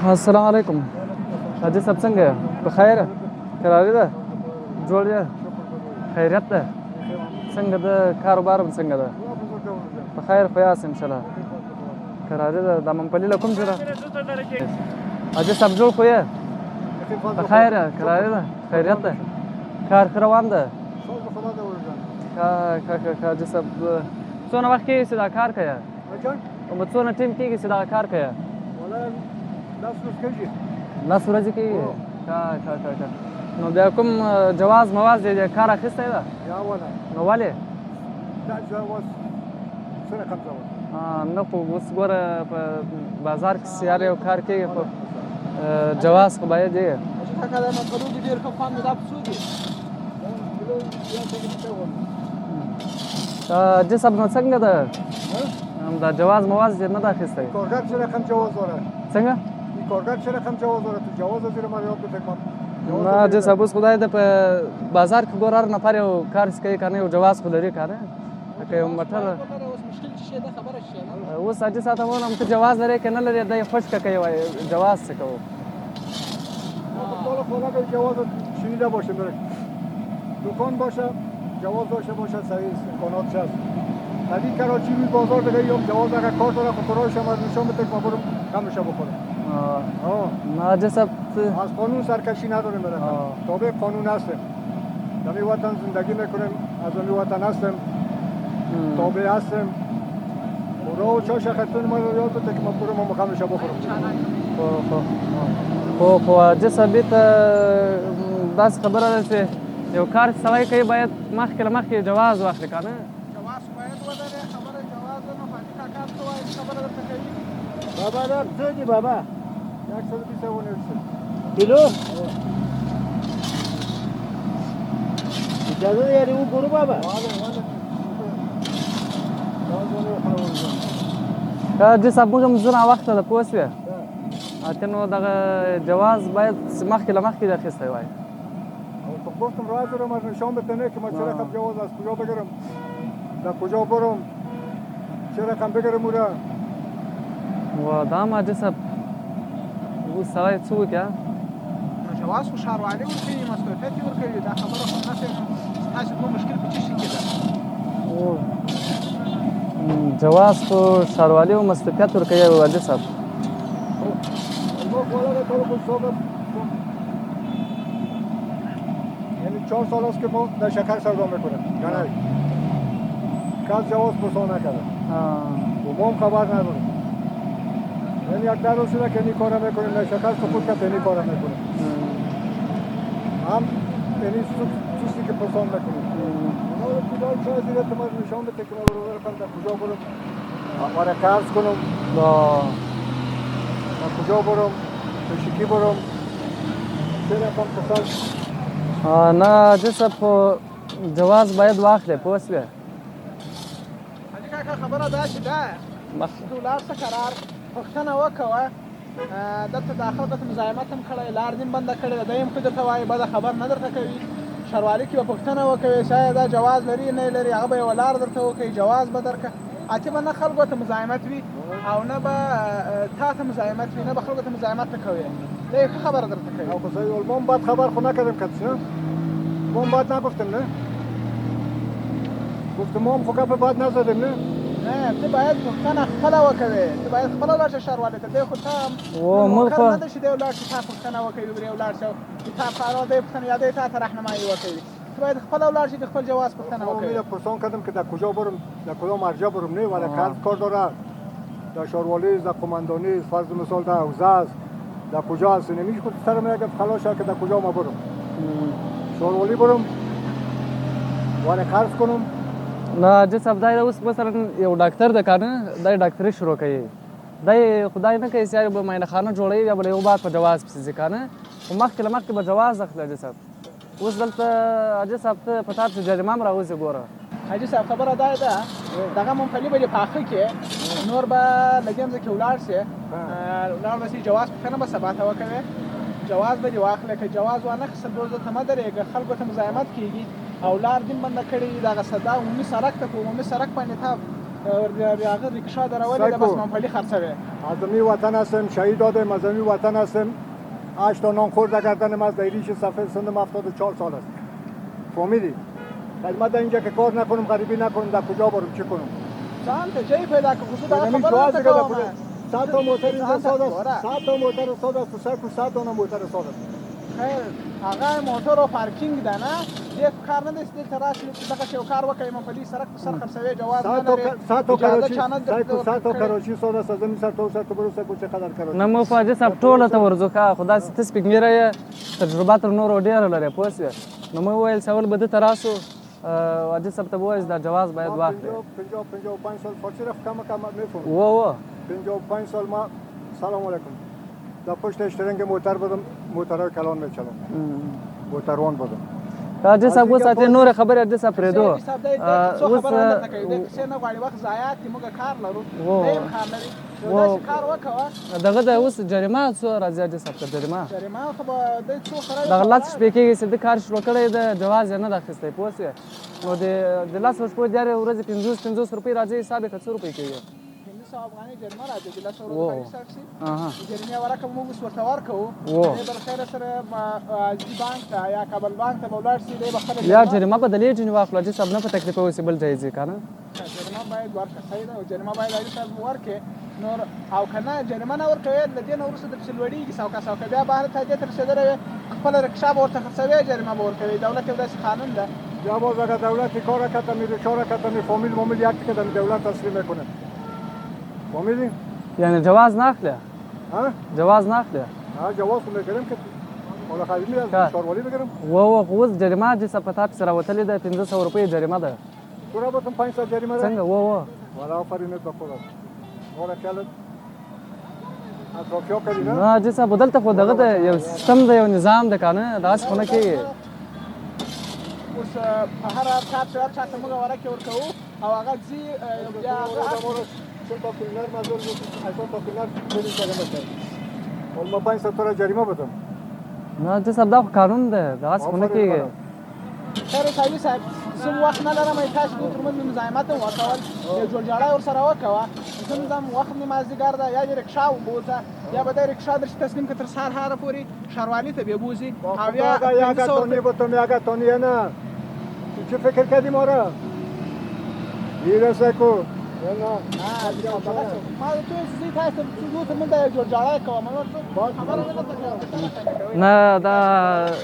السلام علیکم. حاجي صاحب څنګه یې؟ په خیر یې؟ کراري ده؟ جوړ یې؟ خیریت ده؟ څنګه ده کاروبار هم څنګه ده؟ په خیر خو یاست انشاءالله. کراري ده. دا ممپلي له کوم ځای ده؟ حاجي صاحب جوړ خو یې؟ په خیر یې؟ کراري ده؟ خیریت ده؟ کار ښه روان ده؟ ښه حاجي صاحب څونه وخت کېږي چې دا کار کوې؟ څونه ټیم کېږي چې دغه کار کوې؟ لس ورځې کېږي؟ ښه. نو بیا کوم جواز مواز دی کار اخیستی ده؟ نو ولې؟ نه خو اوس ګوره په بازار کې چې هر یو کار کېږي خو جواز خو باید یې. حاجي صاحب نو څنګه ده؟ دا جواز مواز یې نه ده اخیستی؟ څنګه؟ نه حاجي صاحب اوس خدای ده په بازار کې ګوره هر نفر یو کار کوي که نه یو جواز خو لري که نه؟ لکه یو موټر اوس حاجي صاحب ته وایم ته جواز لرې که نه لرې دی خوش که کوي وایي جواز څه کوو؟ دکان باشه جواز داشته باشه صحیح امکاناتش هست. ولی کراچی روی بازار دیگه یا جواز اگر کار داره خب قرارش هم از نشان بده که ما برم کمش بخورم. نه حاجي صاحب از قانون سرکشی نداریم برای تابع قانون هستیم. در این وطن زندگی میکنیم، از این وطن هستیم، تابع هستیم. راه و چاش خطون ما رو یاد بده که ما برم و کمش بخورم. خو حاجي صاحب ته داسې خبره ده چې یو کار سړی کوي باید مخکې له مخکې جواز واخلي که نه؟ جواز باید ولري. خبره جواز نه فاتح کاکا ته وایي خبره درته کوي. بابا دا څه دي بابا؟ 120 ونیسه کیلو اجازه یې وګورو بابا. حاجي صاحب موږ هم زه ناوخته ده پوه شوې؟ ته نو دغه جواز باید مخکې له مخکې دې اخیستی وای. گفتم راه دارم از نشان بده که من چه رقم جواز از کجا بگیرم، در کجا برم، چه رقم بگیرم او را. و دا هم حاجي صاحب اوس سړی څه وکړي؟ جواز خو ښاروالۍ ورکوي، مصروفیت یې ورکوي. دا خبره خو نه کوي تاسې دوه مشکل په څه شي کې ده؟ جواز خو ښاروالۍ او مصروفیت ورکوي حاجي صاحب. یعنی 4 سال است که ما در شکر سودا میکنیم. یعنی کس جواز پرسان نکرده و ما هم خبر نداریم. یعنی یک در روز شده که این کار میکنیم، در شکر سقوط کرد این کار میکنیم. هم یعنی چیزی که پرسان میکنیم. اونا رو کجا چای زیره تماش نشان بده که ما برادر کنم در کجا برم ماره قرض کنم، در کجا برم، تشکی برم، چه رقم کسان. نه حاجي صاحب خو جواز باید واخلې پوه شوې؟ حاجي کاکا خبره داسې ده چې ولاړ شه قرار پوښتنه وکوه. دلته داخل دلته مزاحمت هم کړی، لار دې هم بنده کړې ده. دی هم ښه درته وایي بده خبر نه درته کوي. ښاروالۍ کې به پوښتنه وکوې چې آیا دا جواز لري نه یې لري، هغه به یوه لار درته وکوي، جواز به درکړه. اتې به نه خلکو ته مزاحمت وي او نه به تا ته مزاحمت وي، نه به خلکو ته مزاحمت نه کوې. دا یې ښه خبره درته کوي. خو صحیح ما هم باید خبر خو نکردیم که څه ما هم باید نگفتیم نه؟ گفتم ما هم خو گپ باید نزدیم نه؟ نه ته باید پوښتنه خپله وکوې. ته باید خپله ولاړ شه ښاروالۍ ته. دی خو ته موکر نه ده چې دی ولاړ شي تا پوښتنه وکوي، وبرې ولاړ شه تا قرار دی پوښتنه یا دی تا ته رهنمایي وکوي. تو باید خپله ولاړ شي د خپل جواز پوښتنه وکوي. ما پرسان کردم که در کجا برم، در کدام مرجع برم نه، ولی کار داره. در ښاروالۍ است، در قماندانی است، فرض مثال در حوزه است، در کجا هست. نمیشه که سر من اگه خلاص شه که در کجا ما برم. ښاروالۍ برم ولی قرض کنم. نه حاجي صاحب دا اوس مثلا یو ډاکټر ده که نه، دا یې ډاکټري شروع کوي. دا یې خدای نه کوي چې یا به معاینهخانه جوړوي یا به یو بار په جواز پسې ځي که نه، خو مخکې له مخکې به جواز اخلي حاجي صاحب. اوس دلته حاجي صاحب ته په تا پسې جریمه هم راوځي ګوره. حاجي صاحب خبره دا ده دغه ممپلي به دې پاخه کې نور به له دې ځمکې ولاړ شي، ولاړ به شي جواز پوښتنه به سبا ته وکوې، جواز به دې واخلې. که جواز وانخیستل بیا ته مه درېږه، خلکو ته مزاحمت کېږي او لار دې بنده کړې دغه صدا عمومي سړک ته په عمومي سړک باندې تا هغه ریکشا درولې ده بس ممپلی خرڅوي عظمی وطن هستم شهید دادم عظمی وطن هستم 8 تا نان خورد گردنم از دیریش صفحه سندم 74 سال است فهمیدی خدمت اینجا که کار نکنم غریبی نکنم در کجا برم چه کنم ځان ته جای پیدا که خصوصا دا همین خبره جواز نه دیگه کوم بپوله 100 تا موتر اینجا ساز است 100 تا موتر ساز است تو سر کو 100 تا موتر ساز است خیر هغه موټر او پارکینګ ده نه دې کار نه دی چې دلته راشي دغه شی کار وکړي ممپلي سړک په سر خرڅوي جواز نه لري 100 تا کراچی 100 تا کراچی ساز است زمین سر تو سر تو برو سر کو چه قدر کراچی نه مو فاجه سب ټوله ته ورځو کا خدا ست سپیک میره تجربه تر نور ډیر لري پوسه نو مو ویل سوال بده تراسو واجه سب ته وایي دا جواز باید واخلي 55 سال فارسی رفت کم میفهم و 55 سال ما سلام علیکم در پشت اشترنگ موتر بودم موترهای کلان میچلم موتروان بودم راجه صاحب اوس اته نور خبره د صاحب پرېدو اوس خبره نه کوي د څه نه غواړي وخت ضایع کی موږ کار لرو دیم کار لري دا کار وکړه دغه د اوس جریمه څو راځي د صاحب جریمه خو به د څو خراب دغه لاس شپې کېږي چې د کار شروع کړی د جواز نه د اخیستی پوه شوې نو د لاس شپو دیارې ورځې 50 روپۍ راځي حساب یې که څو روپۍ کېږي 500 افغانۍ جریمه راځي د 100 روپۍ حساب شي جریمه ورکړه موږ اوس ورته ورکوو دی به له خیره سره عزیزي بانک ته یا کابل بانک ته به ولاړ شي دی به خپله یا جریمه به د لیټ نه واخلو حاجي صاحب نه په تکلیف اوسې بل ځای ځي که نه جریمه باید ورکړه صحیح ده جریمه باید حاجي صاحب ورکړي نور او که نه جریمه نه ورکوي له دې نه وروسته درپسې لوړېږي سوکه بیا بهر ته دې ته رسېدلی وي خپله رکشا به ورته خرڅوي جریمه به ورکوي دولت یو داسې قانون ده جواز اگر دولتی کار کردم رکشا کردم فامیل مومیل یک که دولت تسلیم میکنه فهمیدی؟ یعنی جواز ناخلی ها؟ جواز ناخلی ها جواز خو میگیرم که مال خریدی میرم شاروالی بگیرم و اوس جریمه حاجي صاحب په تا پسې راوتلې ده 500 روپۍ جریمه ده تو را بتم 500 جریمه ده څنګه والا آفرینت به خودت ولا کلت اطرافیا کردی نه نه؟ حاجي صاحب دلته خو دغه د یو سیستم ده یو نظام ده که نه داسې خو نه کېږي اوس په هر کار چې هر چا ته موږ ورکې ورکوو او هغه ځي بیا هغه چون تا کلینر مزور بود ایسا تا کلینر خیلی جریمه کرد ولی ما 500 تا را جریمه بدم نه حاجي صاحب دا خو قانون ده داسې خو نه کېږي خیر صاحبي صاحب زه وخت نه لرم تاسو دوی تر منځ مزاحمت هم ورکول یو جوړجاړی ورسره وکوه زه ځم وخت مې مازدیګر ده یا دې رکشا وبوځه یا به دې رکشا درته تسلیم کړه تر سهاره پورې ښاروالۍ ته بوځي او یا یک تانی بتم یک تانی نه چه فکر کردی ما را؟ میرسه کو ما ته زه تاسو ته مونږ د جوړجاړی کوم نه دا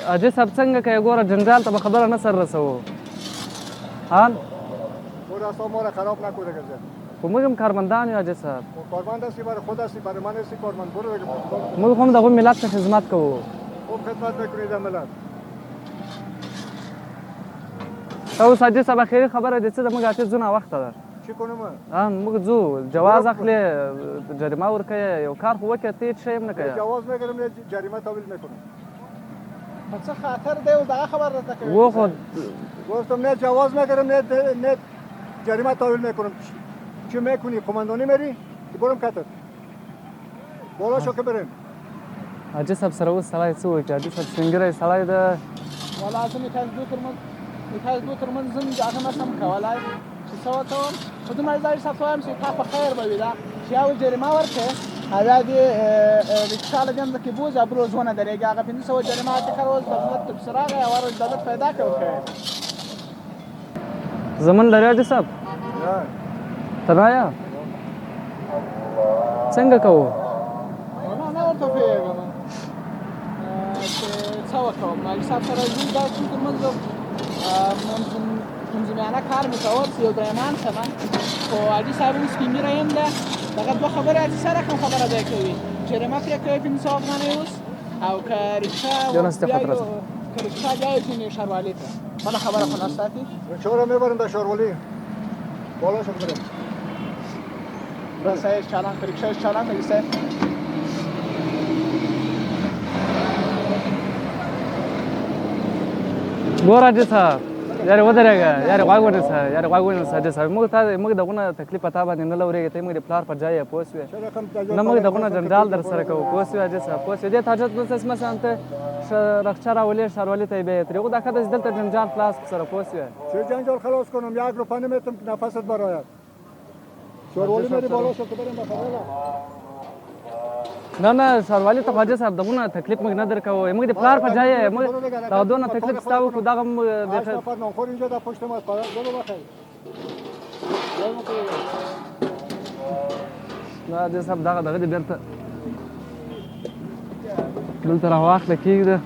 حاجي صاحب څنګه که یې ګوره جنرال ته به خبره نه سر رسوو ها برو ما را خراب نکنه گذر خو موږ هم کارمندان یو حاجي صاحب کارمند هستی برای خود هستی برای من هستی کارمند برو دیگه موږ هم دغه ملت ته خدمت کوو خوب خدمت بکنید ملت اوس حاجي صاحب اخري خبره دې څه ده موږ اته ځو ناوخته ده چی کنم موږ ځو جواز اخلي جریمه ورکوي یو کار خو وکړه ته هېڅ شی هم نه کوې جواز میگیرم نه جریمه تحویل میکنم په څه خاطر دی اوس دغه خبر راته کوي و خو گفتم نه جواز میگیرم نه جریمه تحویل میکنم چی میکنی قماندانی میری برم کتر بالا شو که بریم حاجي صاحب سره اوس سړی څه وکړي حاجي صاحب سپین سړی ده والله زه مې تاسو دوی تر منځ زه هغه نه شم کولی چې څه وکړم خو دومره ځای صاحب وایم چې تا په خیر به وي دا چې یو جریمه ورکړې او بیا دې رکشا له دې ځمکې بوځي او بل ورځ ونه درېږي هغه 500 جریمه فکر اوس دولت پسې راغی او هر دولت پیدا کړی ورکوي زمون لري حاجي صاحب ته رایه څنګه کوو نه ورته پوهېږم چې څه وکړم حاجي صاحب سره زموږ دا تر منځ منځمیانه کار مې کول چې یو درېمان شمه خو حاجي صاحب اوس کیمیره یم ده دغه دوه خبرې حاجي سره کوم خبره دی کوي جریمه پرې کوي 500 افغانۍ اوس او که رکشا بیا یې ځینې ښاروالۍ ته بله خبره خو نه ساتي رکشا را میبرم در ښاروالۍ بالا شو بریم رسایش چالان که رکشایش چالان که صاحب ګوره حاجي صاحب یارې ودرېږه یارې غوږ ونیسه یارې غوږ ونیسه حاجي صاحب موږ دغونه تکلیف په تا باندې نه لورېږي ته موږ د پلار په ځای یې پوه شوې نه موږ دغونه جنجال در سره کوو پوه شوې حاجي صاحب پوه شوې دې ته حاجت نشته چې مثلا ته رخچه راولې ښاروالۍ ته یې بیا یې ترې خو دا ښه ده چې دلته جنجال خلاص سره پوه شوې چه جنجال خلاص کنم 1 روپیه نمیتم نفست برآید شورولی میری بالا شو که بریم بخبره نه نه ښاروالي ته حاجي صاحب دغونه تکلیف موږ نه درکوو موږ د پلار په ځای موږ دا دونه تکلیف ستا وکړو دغه موږ 8 نفر نانخور اینجا در پشت ما برو بخیر نه حاجي صاحب دغه دې بېرته دلته راواخله کېږده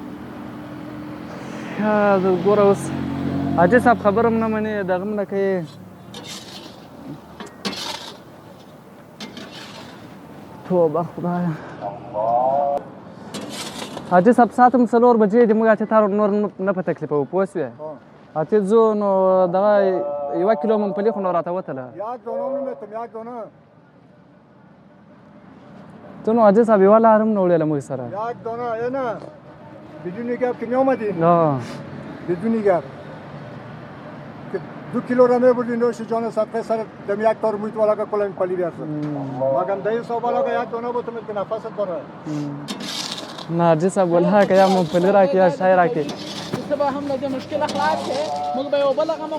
ګوره اوس حاجي صاحب خبره هم نه منې دغه هم نه کوي توبه خدایه حاجي صاحب ساعت هم 4 بجې دي موږ اتې تار نور نه په تکلیفوو پوه شوې اتې ځو نو دغه 1 کیلو ممپلي خو نو راته وتله یک دانه میتم یک دانه تو نو حاجي صاحب یوه لار هم نه وړې له موږ سره یک دانه نه بدون گپ که نیامدی بدون گپ که 2 کیلو را میبردی نوش جان صدقه سر دم یک تار مویت والا که کلا این پلی بیارسد مگم ده حساب والا که یک دانه بودم که نفست بره نه حاجي صاحب والله که یا ممپلي راکړي یا شای راکړي څه به هم له دې مشکله خلاص کړې موږ به یو بله غمه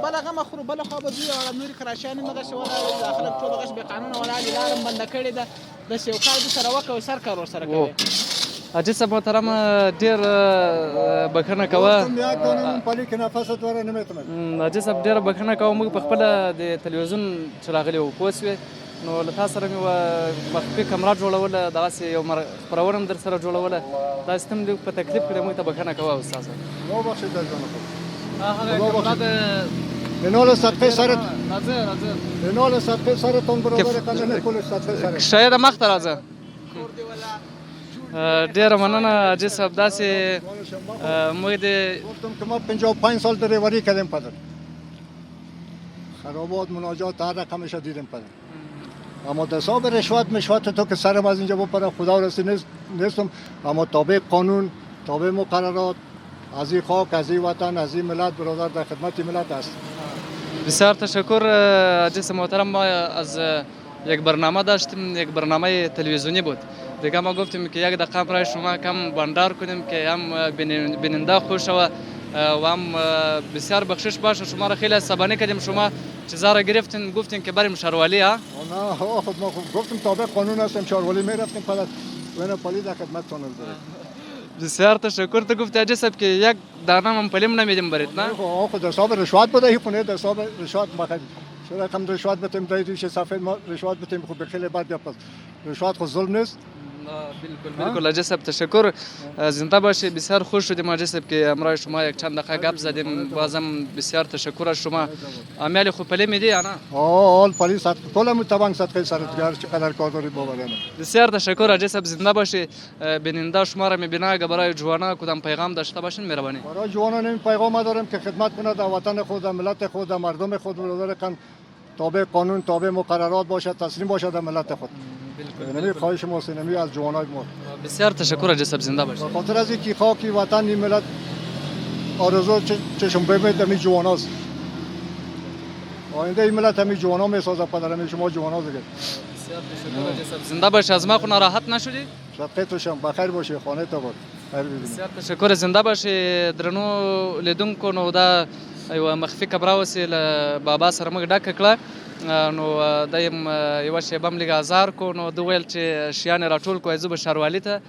بله غمه خورو بله خوا به ځو هغه نورې کراشیانې دغسې ولاړې دا خلک ټول دغسې بې قانونه ولاړ دي لاره هم بنده کړې ده داسې یو کار دې سره وکړئ سر کار ورسره کوئ حاجي صاحب محترمه ډېر بښنه کوه یک دانه ممپلی که نفست بره نمیتم حاجي صاحب ډېره بښنه کوه موږ په خپله د تلویزیون چې راغلي وو پوه شوې نو له تا سره مې یوه مخفي کمره جوړوله دغسې یو خپرونه هم در سره جوړوله داسې ته هم لږ په تکلیف کړې موږ ته بښنه کوه استاد صاحب ببخشید در جان خود هغه بنال صدقه سرت راځه راځه بنال صدقه سرتون برابر کنه کلش صدقه سرت شاید مخ ته راځه ډېره مننه حاجي صاحب داسې موږ د گفتم که ما 55 سال دریوری کردیم پدر خرابات مناجات هر رقمش دیدیم پدر اما حساب رشوت تو که سرم از اینجا بپره خدا رسی نیستم اما تابع قانون تابع مقررات از این خاک از این وطن از این ملت برادر در خدمت ملت است بسیار تشکر حاجی صاحب محترم ما از یک برنامه داشتیم یک برنامه تلویزیونی بود دیگه ما گفتیم که یک دقیقه برای شما کم بندار کنیم که هم بیننده خوش شود و هم بسیار بخشش باشه شما را خیلی عصبانی کردیم شما چیزا را گرفتین گفتین که بریم شاروالی ها نه خود ما گفتم تابع قانون هستیم شاروالی میرفتیم فقط وین پلی در خدمتتون است بسیار تشکر تو گفتی حاجی صاحب که یک دانه ممپلیم نمیدیم برید نه خود حساب رشوت بده خونه حساب رشوت بخیر چرا کم رشوت بتیم دایریش سفید ما رشوت بتیم خود خیلی بد پس رشوت خود ظلم نیست بالکل حاجی صاحب تشکر زنده باشی بسیار خوش شدیم حاجی صاحب که امروز شما یک چند دقیقه گپ زدیم بازم بسیار تشکر از شما امیال خوب پلی میدی یا نه آل پلی صد کلا متبانگ صدقه سرتگر چقدر کار داری باورم بسیار تشکر حاجی صاحب زنده باشی بیننده شما را میبینه اگه برای جوانا کدام پیغام داشته باشین مهربانی برای جوانان این پیغام دارم که خدمت کنه در وطن خود در ملت خود در مردم خود برادر کن تابع قانون تابع مقررات باشد تسلیم باشد در ملت خود نمی خواهش ما سینمی از جوانای ما بسیار تشکر حاجی صاحب زنده باشید به خاطر از اینکه خاکی وطن این ملت آرزو چشم ببینید همین جواناست آینده این ملت همین جوانا میسازه پدر همین شما جوانا دیگه بسیار تشکر حاجی صاحب زنده باشی از ما خو ناراحت نشدی صدقه توشم بخیر باشی خانه تا بود بسیار تشکر زنده باشی درنو لیدونکو نو دا یوه مخفي کمره وسې له بابا سره موږ ډکه کړه نو دا یم یوه شیبه هم لږ ازار کو نو ده ویل چې شیان یې راټول کړو زه به ښاروالي ته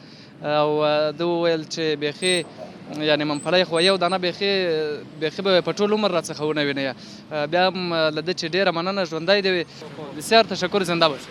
او ده وویل چې بیخي یعنې ممپلی خو یو دانه بیخي به په ټول عمر راڅخه ونه وینئ بیا هم له ده چې ډېره مننه ژوندی دې وي بسیار تشکر زنده باشي